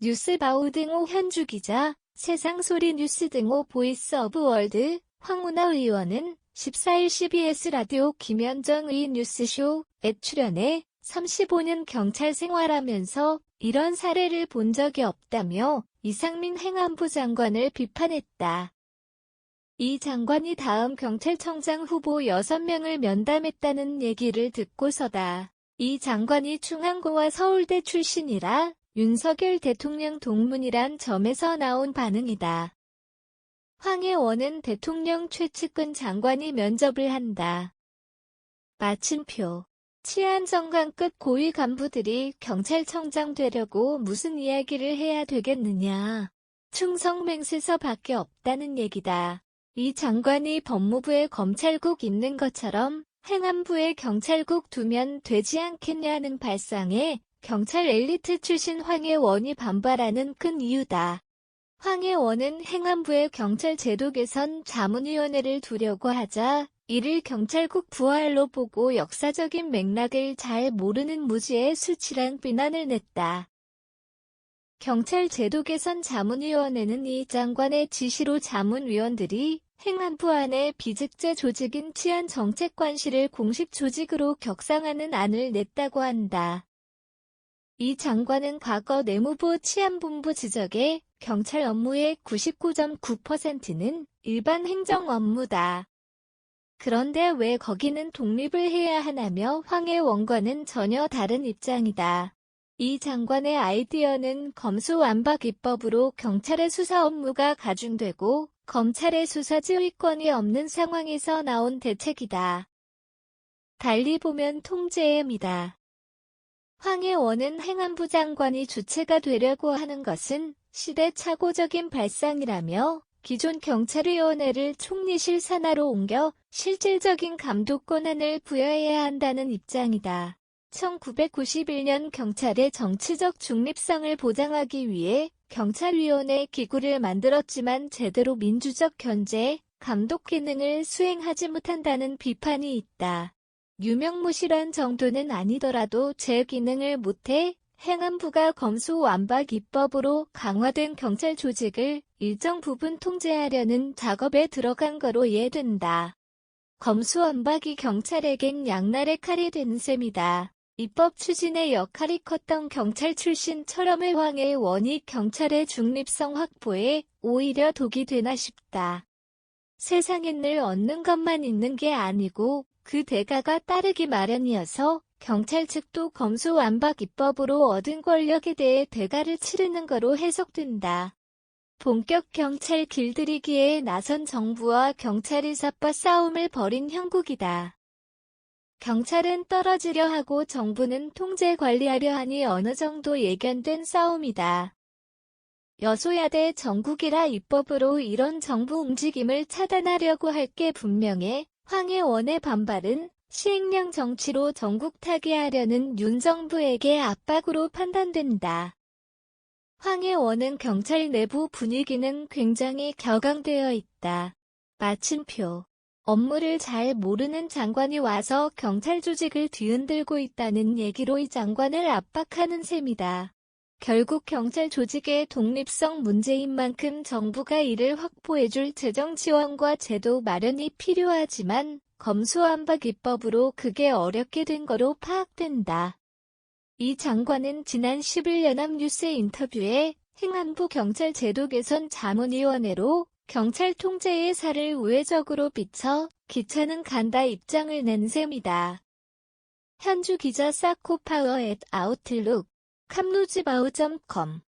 뉴스바우 등호 현주 기자, 세상소리 뉴스 등호 보이스 오브 월드, 황운하 의원은 14일 CBS 라디오 김현정의 뉴스쇼에 출연해 35년 경찰 생활하면서 이런 사례를 본 적이 없다며 이상민 행안부 장관을 비판했다. 이 장관이 다음 경찰청장 후보 6명을 면담했다는 얘기를 듣고서다. 이 장관이 충안고와 서울대 출신이라 윤석열 대통령 동문이란 점에서 나온 반응이다. 황혜원은 대통령 최측근 장관이 면접을 한다. 마침표. 치안정관급 고위 간부들이 경찰청장 되려고 무슨 이야기를 해야 되겠느냐. 충성맹세서밖에 없다는 얘기다. 이 장관이 법무부에 검찰국 있는 것처럼 행안부에 경찰국 두면 되지 않겠냐는 발상에 경찰 엘리트 출신 황혜원이 반발하는 큰 이유다. 황혜원은 행안부에 경찰 제도 개선 자문위원회를 두려고 하자 이를 경찰국 부활로 보고 역사적인 맥락을 잘 모르는 무지의 수치랑 비난을 냈다. 경찰 제도 개선 자문위원회는 이 장관의 지시로 자문위원들이 행안부 안에 비직제 조직인 치안정책관실을 공식 조직으로 격상하는 안을 냈다고 한다. 이 장관은 과거 내무부 치안본부 지적에 경찰 업무의 99.9%는 일반 행정 업무다. 그런데 왜 거기는 독립을 해야 하냐며 황혜원과는 전혀 다른 입장이다. 이 장관의 아이디어는 검수완박 입법으로 경찰의 수사 업무가 가중되고 검찰의 수사 지휘권이 없는 상황에서 나온 대책이다. 달리 보면 통제임이다. 황혜원은 행안부 장관이 주체가 되려고 하는 것은 시대착오적인 발상이라며 기존 경찰위원회를 총리실 산하로 옮겨 실질적인 감독 권한을 부여해야 한다는 입장이다. 1991년 경찰의 정치적 중립성을 보장하기 위해 경찰위원회 기구를 만들었지만 제대로 민주적 견제, 감독 기능을 수행하지 못한다는 비판이 있다. 유명무실한 정도는 아니더라도 제 기능을 못해 행안부가 검수완박 입법으로 강화된 경찰 조직을 일정 부분 통제하려는 작업에 들어간 거로 이해된다. 검수완박이 경찰에겐 양날의 칼이 된 셈이다. 입법 추진의 역할이 컸던 경찰 출신처럼의 황혜원이 경찰의 중립성 확보에 오히려 독이 되나 싶다. 세상엔 늘 얻는 것만 있는 게 아니고 그 대가가 따르기 마련이어서 경찰 측도 검수완박 입법으로 얻은 권력에 대해 대가를 치르는 거로 해석된다. 본격 경찰 길들이기에 나선 정부와 경찰이 삿바 싸움을 벌인 형국이다. 경찰은 떨어지려 하고 정부는 통제 관리하려 하니 어느 정도 예견된 싸움이다. 여소야대 정국이라 입법으로 이런 정부 움직임을 차단하려고 할 게 분명해. 황혜원의 반발은 시행령 정치로 전국 타개하려는 윤 정부에게 압박으로 판단된다. 황혜원은 경찰 내부 분위기는 굉장히 격앙되어 있다. 마침표. 업무를 잘 모르는 장관이 와서 경찰 조직을 뒤흔들고 있다는 얘기로 이 장관을 압박하는 셈이다. 결국 경찰 조직의 독립성 문제인 만큼 정부가 이를 확보해줄 재정 지원과 제도 마련이 필요하지만 검수완박 입법으로 그게 어렵게 된 거로 파악된다. 이 장관은 지난 10일 연합뉴스 인터뷰에 행안부 경찰 제도 개선 자문위원회로 경찰 통제의 살을 우회적으로 비춰 기차는 간다 입장을 낸 셈이다. 현주 기자 사코파워 @아웃룩, 캄루즈바우.com